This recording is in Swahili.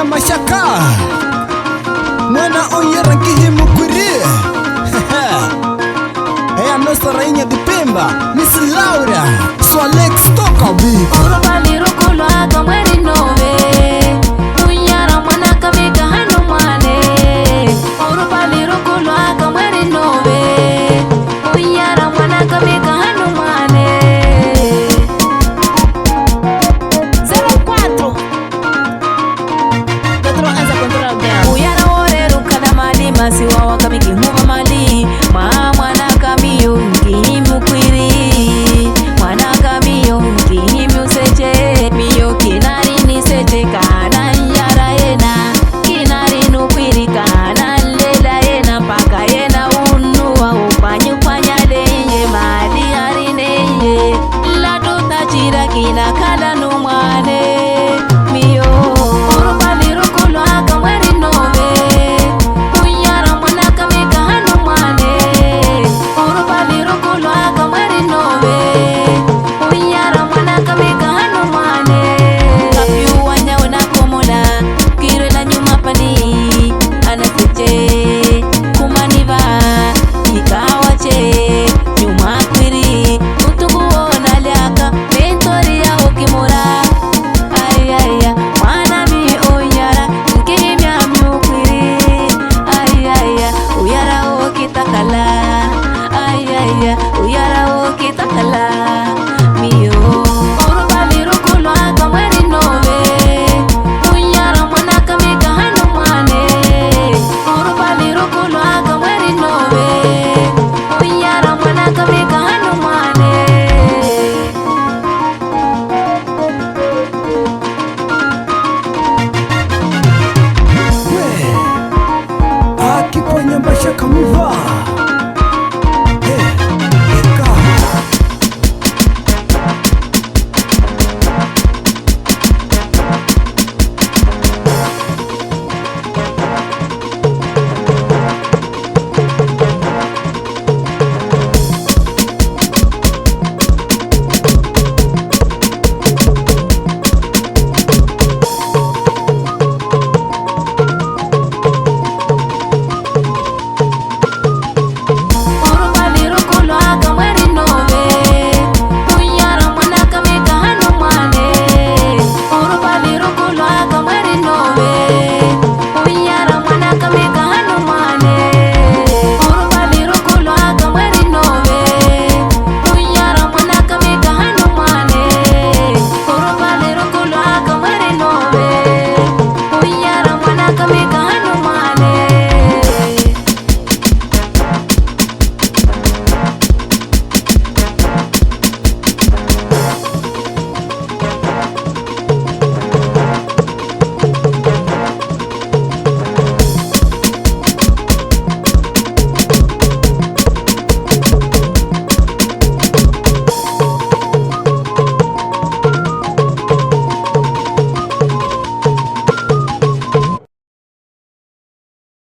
mashaka mwana oyera nkihimu kuri Eya nosa rainha de Pemba Miss Laura Swalex toca o bico Urubali rukulo aga mweri nove Unyara mwana kamika hanu mwane Urubali rukulo aga mweri nove Unyara mwana kamika hanu mwane 04 Petro anza control down Uyara ore rukana mali masiwa wakamiki huwa mali mwana kamiyo nkihimu kwiri mwana kamiyo nkihimu seche miyo kinari ni seche kana nyara yena kinari nukwiri kana lela yena paka yena unuwa upanyu panyaleye mali harineye lado tachira kina kala numwane miyo urubali rukulo aga mweri nove unyara mwana kamika hanu mwane urubali rukulo aga mweri nove unyara mwana kamika hanu mwane kapiu wanya unakomola kire na nyuma pani anaseche kumaniva ikawache nyuma kwiri utukuona liaka mentori ya ukimura ayaya mwana mi unyara nkimya myukwiri ayaya uyara ukitakala ayaya uyara ukitakala miyo urubali rukulo aga mweri nove unyara mwana kamika hanu mwane urubali rukulo aga mweri nove unyara mwana kamika hanu mwane We Akiponya mashaka miva